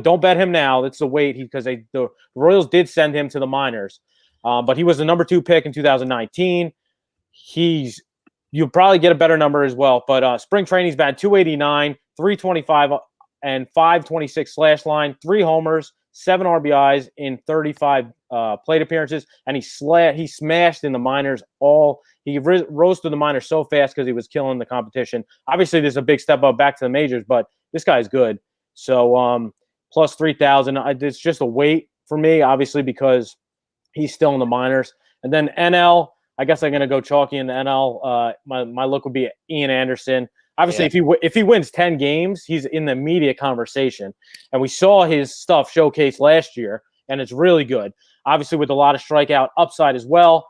Don't bet him now. It's a wait because the Royals did send him to the minors, but he was the number 2 pick in 2019. You'll probably get a better number as well. But spring training, he's batting 289, 325, and 526 slash line, 3 homers, 7 RBIs in 35 plate appearances, and he smashed in the minors. He rose to the minors so fast because he was killing the competition. Obviously, there's a big step up back to the majors, but this guy's good. So plus 3,000. It's just a wait for me, obviously, because he's still in the minors. And then NL, I guess I'm going to go chalky in the NL. My look would be Ian Anderson. Obviously, if he wins 10 games, he's in the immediate conversation. And we saw his stuff showcased last year, and it's really good. Obviously, with a lot of strikeout upside as well.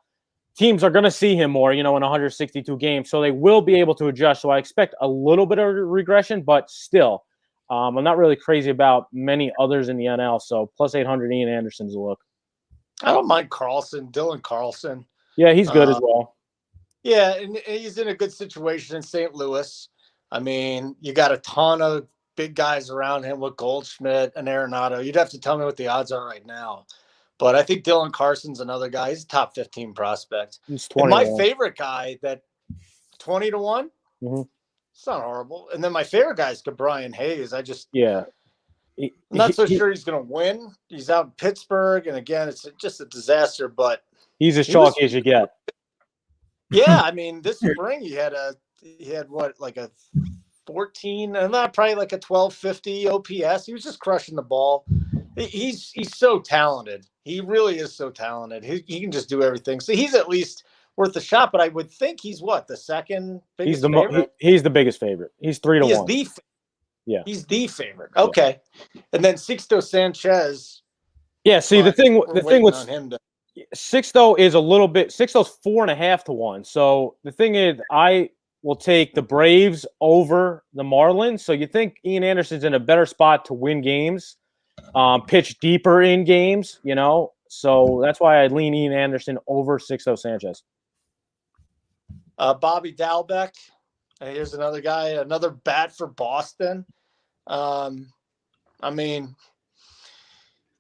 Teams are going to see him more, in 162 games. So they will be able to adjust. So I expect a little bit of regression, but still, I'm not really crazy about many others in the NL. So plus 800, Ian Anderson's a look. I don't mind Dylan Carlson. Yeah, he's good as well. Yeah, and he's in a good situation in St. Louis. I mean, you got a ton of big guys around him with Goldschmidt and Arenado. You'd have to tell me what the odds are right now. But I think Dylan Carson's another guy. He's a top 15 prospect. He's 20. And my favorite guy, that 20-1, it's not horrible. And then my favorite guy is Brian Hayes. I'm not so sure he's going to win. He's out in Pittsburgh, and again, it's just a disaster. But he's as chalky as you get. Yeah, I mean, this spring he had what, like a 14, and not probably like a 1250 OPS. He was just crushing the ball. He's so talented. He really is so talented. He can just do everything. So he's at least worth a shot. But I would think he's what, the second biggest favorite? He's the biggest favorite. He's 3-1. He's the favorite. Okay, and then Sixto Sanchez. Yeah. See, the thing with him Sixto is a little bit. Sixto's 4.5-1. So the thing is, I will take the Braves over the Marlins. So you think Ian Anderson's in a better spot to win games, pitch deeper in games, So that's why I lean Ian Anderson over Sixto Sanchez. Bobby Dalbec. Here's another guy, another bat for Boston. I mean,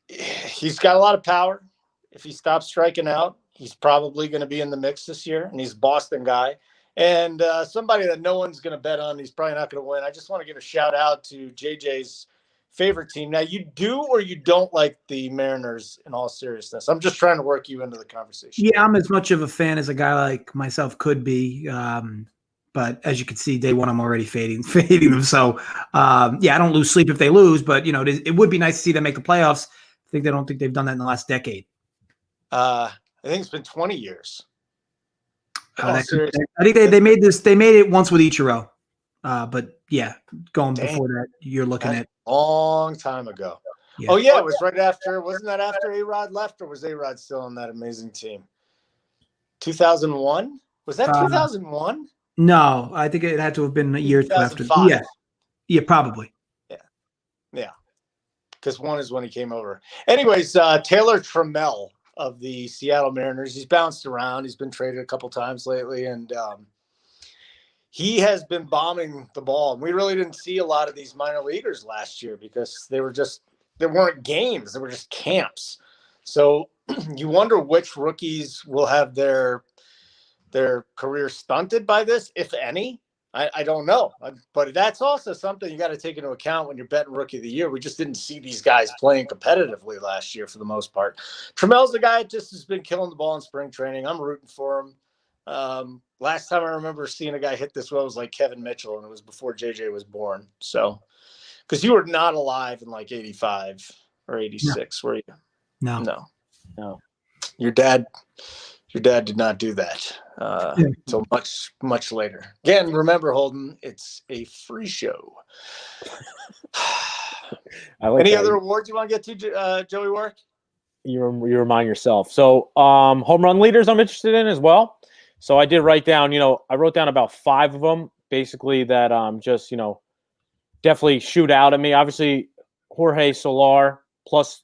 he's got a lot of power. If he stops striking out, he's probably going to be in the mix this year, and he's a Boston guy. And somebody that no one's going to bet on, he's probably not going to win. I just want to give a shout out to JJ's favorite team. Now, you do or you don't like the Mariners in all seriousness? I'm just trying to work you into the conversation. Yeah, I'm as much of a fan as a guy like myself could be. But as you can see, day one, I'm already fading them. So, I don't lose sleep if they lose. But, it would be nice to see them make the playoffs. I don't think they've done that in the last decade. I think it's been 20 years. I think they made this. They made it once with Ichiro, but going before that, you're looking at a long time ago. Yeah. Oh yeah, it was right after. Wasn't that after A-Rod left, or was A-Rod still on that amazing team? 2001? Was that 2001? No, I think it had to have been a year after. Yeah, probably. Yeah, because 1 is when he came over. Anyways, Taylor Trammell of the Seattle Mariners. He's bounced around. He's been traded a couple times lately, and he has been bombing the ball. And we really didn't see a lot of these minor leaguers last year because there weren't games. They were just camps. So you wonder which rookies will have their their career stunted by this, if any? I don't know. But that's also something you got to take into account when you're betting Rookie of the Year. We just didn't see these guys playing competitively last year for the most part. Tramel's the guy that just has been killing the ball in spring training. I'm rooting for him. Last time I remember seeing a guy hit this well was like Kevin Mitchell, and it was before JJ was born. So, because you were not alive in like 85 or 86, were you? No. Your dad did not do that until much later. Again, remember, Holden, it's a free show. Any other awards you want to get to, Joey Warwick? You remind yourself. So home run leaders I'm interested in as well. So I did write down, I wrote down about 5 of them, basically that just, definitely shoot out at me. Obviously, Jorge Soler plus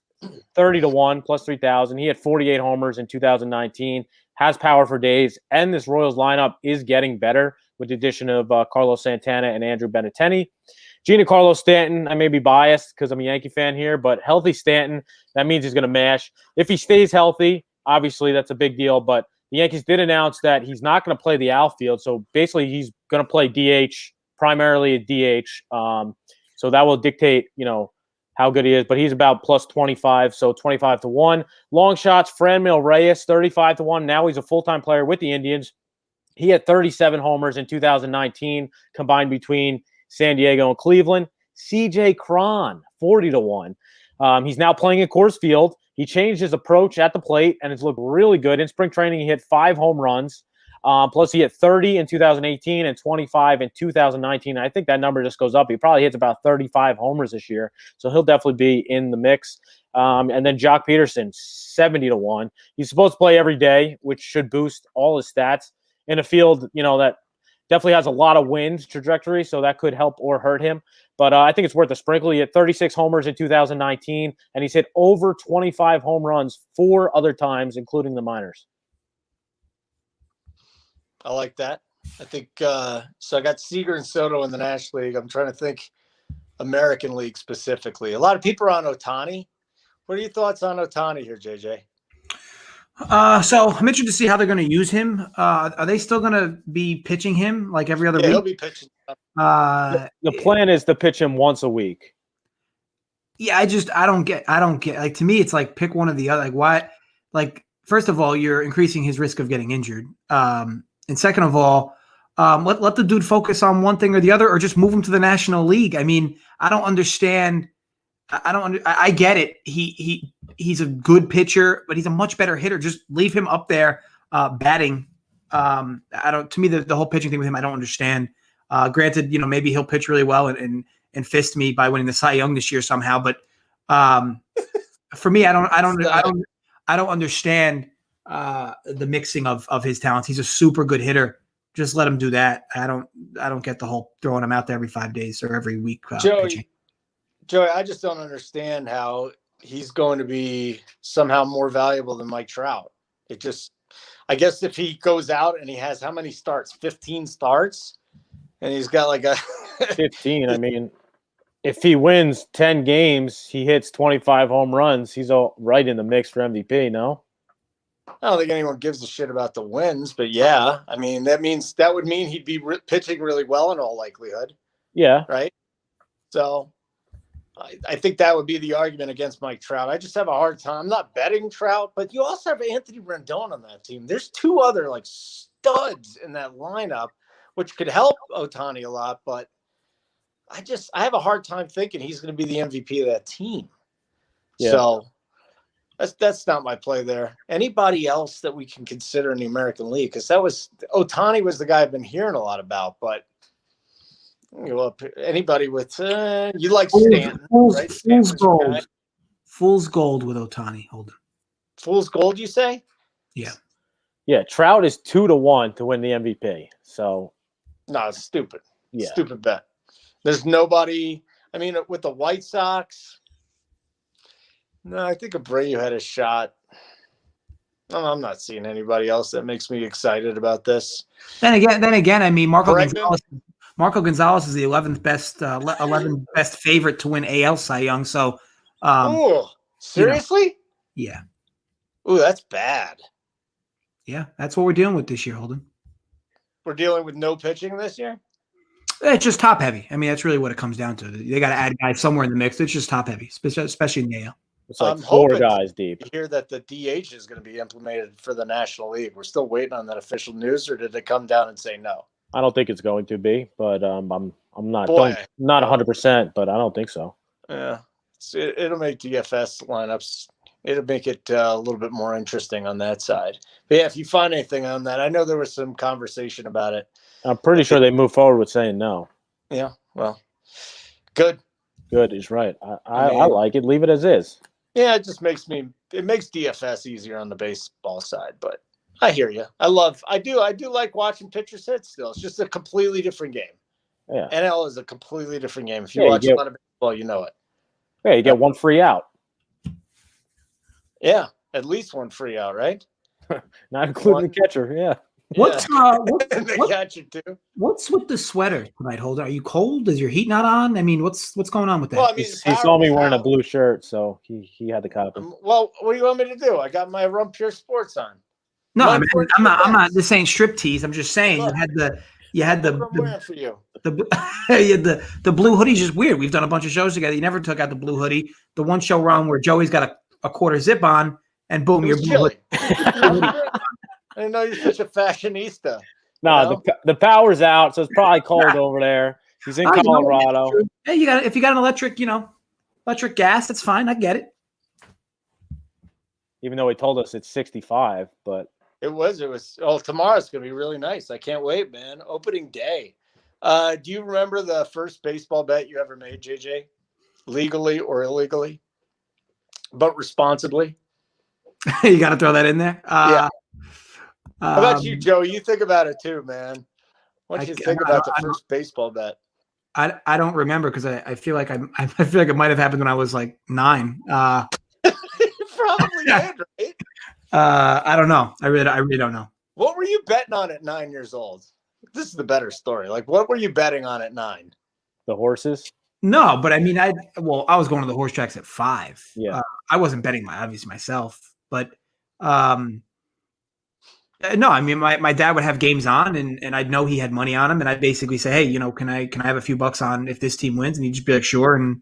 30-1, plus 3,000. He had 48 homers in 2019, has power for days, and this Royals lineup is getting better with the addition of Carlos Santana and Andrew Benintendi. Giancarlo Stanton, I may be biased because I'm a Yankee fan here, but healthy Stanton, that means he's going to mash. If he stays healthy, obviously that's a big deal, but the Yankees did announce that he's not going to play the outfield, so basically he's going to play DH, primarily a DH. So that will dictate, how good he is, but he's about plus 25, so 25-1. Long shots, Franmil Reyes, 35-1. Now he's a full-time player with the Indians. He had 37 homers in 2019, combined between San Diego and Cleveland. CJ Cron, 40-1. He's now playing at Coors Field. He changed his approach at the plate, and it's looked really good. In spring training, he hit 5 home runs. Plus, he hit 30 in 2018 and 25 in 2019. I think that number just goes up. He probably hits about 35 homers this year, so he'll definitely be in the mix. And then Jock Peterson, 70-1. He's supposed to play every day, which should boost all his stats in a field, that definitely has a lot of wind trajectory, so that could help or hurt him. But I think it's worth a sprinkle. He had 36 homers in 2019, and he's hit over 25 home runs 4 other times, including the minors. I like that. I think so. I got Seager and Soto in the National League. I'm trying to think American League specifically. A lot of people are on Ohtani. What are your thoughts on Ohtani here, JJ? So I'm interested to see how they're going to use him. Are they still going to be pitching him like every other week? He'll be pitching. The plan is to pitch him once a week. Yeah, I don't get. Like, to me, it's like pick one or the other. Like, why? Like, first of all, you're increasing his risk of getting injured. And second of all, let the dude focus on one thing or the other, or just move him to the National League. I mean, I don't understand. I get it. He's a good pitcher, but he's a much better hitter. Just leave him up there batting. To me, the whole pitching thing with him, I don't understand. Granted, maybe he'll pitch really well and fist me by winning the Cy Young this year somehow. But for me, I don't understand the mixing of his talents. He's a super good hitter. Just let him do that. I don't get the whole throwing him out there every 5 days or every week. Joey, I just don't understand how he's going to be somehow more valuable than Mike Trout. I guess if he goes out and he has how many starts? 15 starts, and he's got like a 15. I mean, if he wins 10 games, he hits 25 home runs. He's all right in the mix for MVP. No. I don't think anyone gives a shit about the wins, but yeah, I mean, that would mean he'd be pitching really well in all likelihood. Yeah. Right. So I think that would be the argument against Mike Trout. I just have a hard time. I'm not betting Trout, but you also have Anthony Rendon on that team. There's 2 other like studs in that lineup, which could help Ohtani a lot, but I have a hard time thinking he's going to be the MVP of that team. Yeah. So that's not my play there. Anybody else that we can consider in the American League? Because Ohtani was the guy I've been hearing a lot about, but anybody with you like Stanton, right? Fool's gold with Ohtani. Hold on. Fool's gold, you say? Yeah. Yeah, Trout is 2-1 to win the MVP. So no, it's stupid. Yeah. Stupid bet. There's nobody. I mean, with the White Sox. No, I think Abreu had a shot. No, I'm not seeing anybody else that makes me excited about this. Then again, I mean, Marco Gonzalez is the 11th best favorite to win AL Cy Young. So, seriously? Yeah. Ooh, that's bad. Yeah, that's what we're dealing with this year, Holden. we're dealing with no pitching this year? It's just top heavy. I mean, that's really what it comes down to. They got to add guys somewhere in the mix. It's just top heavy, especially in the AL. It's like I'm four hoping guys deep. to hear that the DH is going to be implemented for the National League. We're still waiting on that official news, or did they come down and say no? I don't think it's going to be, but I'm not Boy. not 100%, but I don't think so. Yeah, it'll make DFS lineups. It'll make it a little bit more interesting on that side. But yeah, if you find anything on that, I know there was some conversation about it. I'm pretty sure they moved forward with saying no. Yeah, well, good. Good is right. I like it. Leave it as is. Yeah, it just makes DFS easier on the baseball side, but I hear you. I do like watching pitchers hit still. It's just a completely different game. Yeah. NL is a completely different game. If you watch a lot of baseball, you know it. Yeah, you get one free out. Yeah, at least one free out, right? Not including the catcher. Yeah. What's the catcher too? What's with the sweater tonight, Holden? Are you cold? Is your heat not on? I mean, what's going on with that? Well, I mean, He saw me wearing a blue shirt, so he had to copy. Well, what do you want me to do? I got my RunPure Sports on. No, I mean, I'm not. This ain't strip tease. I'm just saying Look, you had the what I'm wearing for you. The blue hoodie's just weird. We've done a bunch of shows together. You never took out the blue hoodie. The one show we're on where Joey's got a quarter zip on, and boom, you're blue hoodie. I didn't know you're such a fashionista. No, the power's out, so it's probably cold over there. He's in Colorado. Hey, if you got an electric gas, that's fine. I get it. Even though he told us it's 65, but it was. Oh, tomorrow's gonna be really nice. I can't wait, man. Opening day. Do you remember the first baseball bet you ever made, JJ? Legally or illegally, but responsibly? You got to throw that in there. Yeah. How about you, Joe? You think about it too, man. What do you think about the first baseball bet? I don't remember because I feel like I feel like it might have happened when I was like 9. Probably did, right? I don't know. I really don't know. What were you betting on at 9 years old? This is the better story. Like, what were you betting on at 9? The horses? No, but I mean, I was going to the horse tracks at 5. Yeah, I wasn't betting obviously myself, but no, I mean, my dad would have games on, and I'd know he had money on him, and I'd basically say, hey, can I have a few bucks on if this team wins? And he'd just be like, sure. And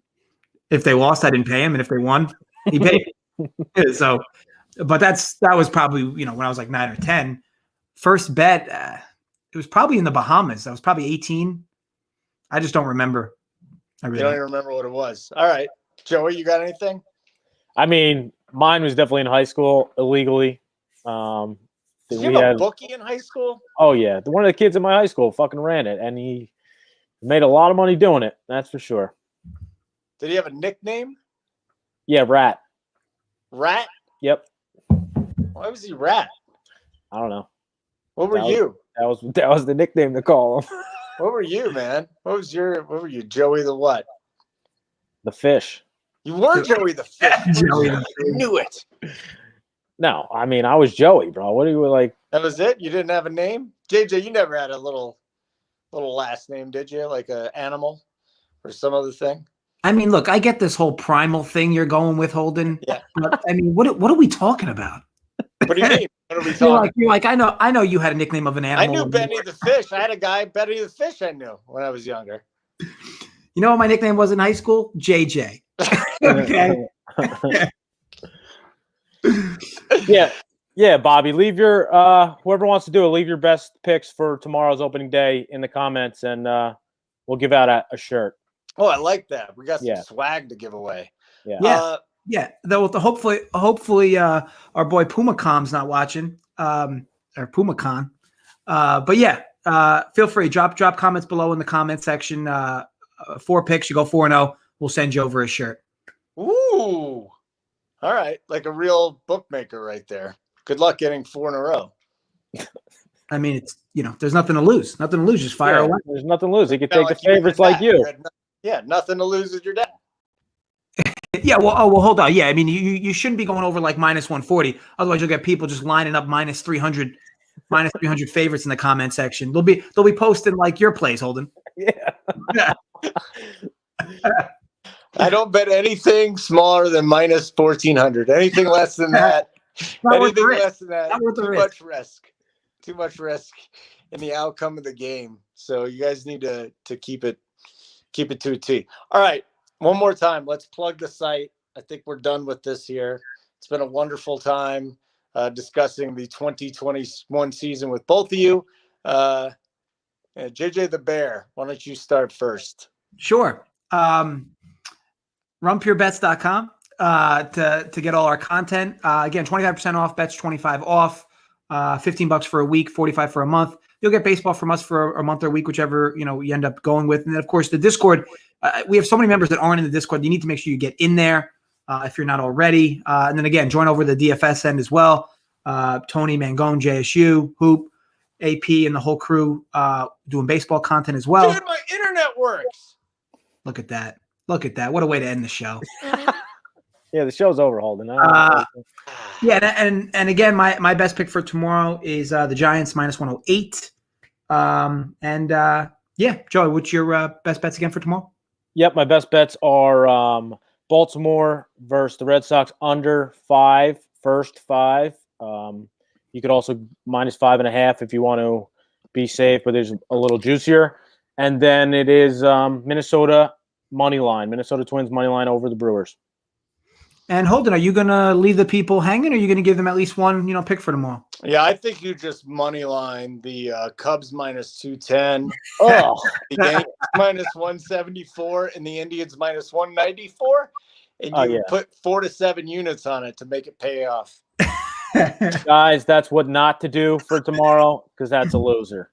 if they lost, I didn't pay him, and if they won, he paid. So, but that was probably when I was like 9 or 10. First bet, it was probably in the Bahamas. I was probably 18. I just don't remember. I really don't even remember what it was. All right, Joey, you got anything? I mean, mine was definitely in high school illegally. Did you have a bookie in high school? Oh, yeah. One of the kids in my high school fucking ran it, and he made a lot of money doing it. That's for sure. Did he have a nickname? Yeah, Rat. Rat? Yep. Why was he Rat? I don't know. What were you? That was the nickname to call him. What were you, man? What were you, Joey the what? The fish. You were Joey the fish. Joey the fish. I knew it. No, I mean, I was Joey, bro. What are you like? That was it? You didn't have a name? JJ, you never had a little last name, did you? Like an animal or some other thing? I mean, look, I get this whole primal thing you're going with, Holden. Yeah. But, I mean, what are we talking about? What do you mean? What are we talking? You're like, I know you had a nickname of an animal. I knew Benny the Fish. I had a guy, Benny the Fish, I knew when I was younger. You know what my nickname was in high school? JJ. Okay. Yeah, Bobby. Leave your whoever wants to do it, leave your best picks for tomorrow's opening day in the comments, and we'll give out a shirt. Oh, I like that. We got some swag to give away. Yeah. Though hopefully our boy PumaCom's not watching. Or PumaCon. But yeah, feel free. Drop comments below in the comment section. 4 picks, you go 4-0. We'll send you over a shirt. Ooh. All right. Like a real bookmaker right there. Good luck getting 4 in a row. I mean, it's there's nothing to lose. Nothing to lose. Just fire away. There's nothing to lose. He could take the favorites like you. Yeah, nothing to lose with your dad. Yeah, well, hold on. Yeah, I mean, you shouldn't be going over like -140. Otherwise, you'll get people just lining up -300 favorites in the comment section. They'll be posting like your plays, Holden. Yeah. I don't bet anything smaller than -1400. Anything less than that. Anything less than that. Too much risk. in the outcome of the game. So you guys need to keep it to a T. All right, one more time. Let's plug the site. I think we're done with this here. It's been a wonderful time discussing the 2021 season with both of you. JJ the Bear, why don't you start first? Sure. RunPureBets.com to get all our content. Again, 25% off, bets 25 off, $15 for a week, 45 for a month. You'll get baseball from us for a month or a week, whichever you end up going with. And then, of course, the Discord. We have so many members that aren't in the Discord. You need to make sure you get in there if you're not already. And then, again, join over the DFS end as well. Tony Mangone, JSU, Hoop, AP, and the whole crew doing baseball content as well. Dude, my internet works. Look at that. Look at that. What a way to end the show. Yeah, the show's over, Holden. Yeah, and again, my best pick for tomorrow is the Giants -108. Yeah, Joey, what's your best bets again for tomorrow? Yep, my best bets are Baltimore versus the Red Sox under 5, first 5. You could also -5.5 if you want to be safe, but there's a little juicier. And then it is Minnesota money line, Minnesota Twins money line over the Brewers. And Holden, are you going to leave the people hanging, or are you going to give them at least one, pick for tomorrow? Yeah, I think you just money line the Cubs -210. Oh, The Yankees -174 and the Indians -194. And you put 4 to 7 units on it to make it pay off. guys, that's what not to do for tomorrow because that's a loser.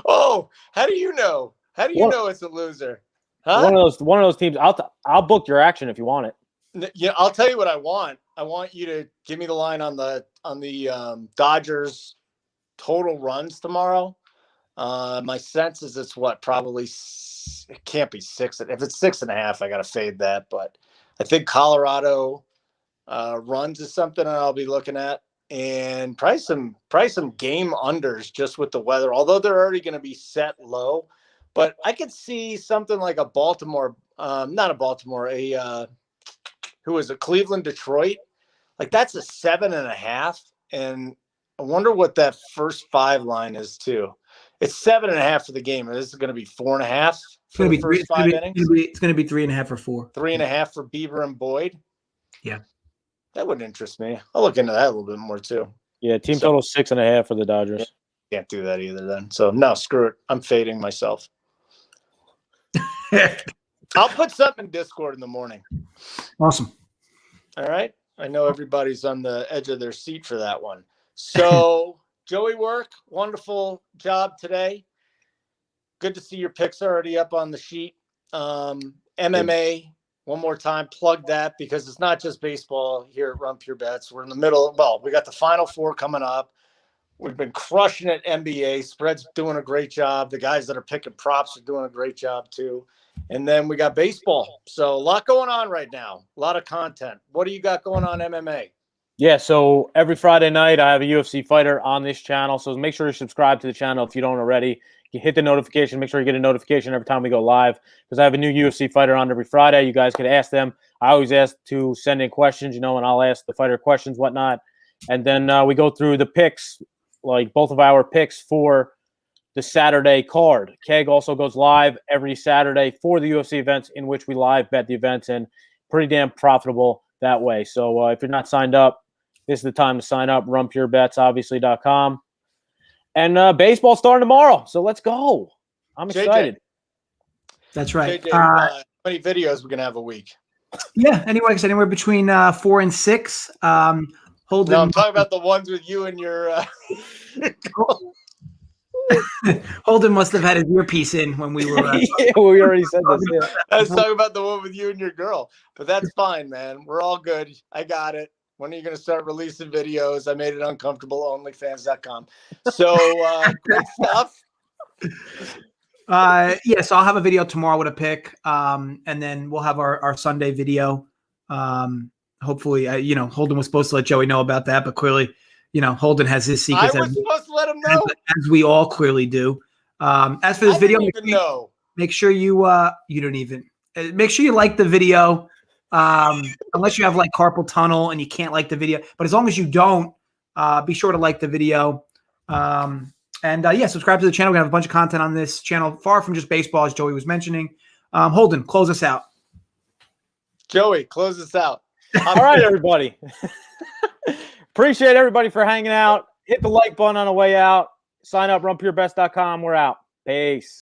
Oh, how do you know? How do you know it's a loser? Huh? One of those teams. I'll book your action if you want it. Yeah, I'll tell you what I want. I want you to give me the line on the Dodgers total runs tomorrow. My sense is it's probably it can't be 6. If it's 6.5, I got to fade that. But I think Colorado runs is something that I'll be looking at, and probably some game unders just with the weather. Although they're already going to be set low. But I could see something like a Baltimore, not a Baltimore, who is a Cleveland, Detroit. Like that's a 7.5. And I wonder what that first 5 line is too. It's 7.5 for the game. And this is going to be 4.5 for the first 5 innings. It's going to be 3.5 or 4. 3.5 for Bieber and Boyd. Yeah. That would interest me. I'll look into that a little bit more too. Yeah, team total 6.5 for the Dodgers. Can't do that either then. So no, screw it. I'm fading myself. I'll put something in Discord in the morning. Awesome. All right. I know everybody's on the edge of their seat for that one. So, Joey Work, wonderful job today. Good to see your picks already up on the sheet. MMA, one more time, plug that because it's not just baseball here at RunPureBets. We're in the middle. Well, we got the Final Four coming up. We've been crushing it NBA. Spread's doing a great job. The guys that are picking props are doing a great job too. And then we got baseball. So a lot going on right now. A lot of content. What do you got going on MMA? Yeah, so every Friday night I have a UFC fighter on this channel. So make sure you subscribe to the channel if you don't already. You hit the notification. Make sure you get a notification every time we go live because I have a new UFC fighter on every Friday. You guys can ask them. I always ask to send in questions, and I'll ask the fighter questions, whatnot. And then we go through the picks, like both of our picks for the Saturday card. Keg also goes live every Saturday for the UFC events in which we live bet the events, and pretty damn profitable that way. So if you're not signed up, this is the time to sign up. RunPureBets, obviously.com. And baseball starting tomorrow. So let's go. I'm excited. That's right. JJ, how many videos we're going to have a week? Yeah, anywhere between 4 and 6. Holden, no, I'm talking about the ones with you and your Holden must have had his earpiece in when we were. Yeah, we already said this. Yeah. I was talking about the one with you and your girl, but that's fine, man. We're all good. I got it. When are you going to start releasing videos? I made it uncomfortable. Onlyfans.com. So great stuff. Yeah, so I'll have a video tomorrow with a pick, and then we'll have our Sunday video. Hopefully, Holden was supposed to let Joey know about that, but clearly, Holden has his secrets. I was supposed to let him know, as we all clearly do. As for this video, make sure you don't even make sure you like the video. Unless you have like carpal tunnel and you can't like the video, but as long as you don't, be sure to like the video. Yeah, subscribe to the channel. We have a bunch of content on this channel, far from just baseball, as Joey was mentioning. Holden, close us out. Joey, close us out. All right, everybody. Appreciate everybody for hanging out. Hit the like button on the way out. Sign up, runpurebets.com. We're out. Peace.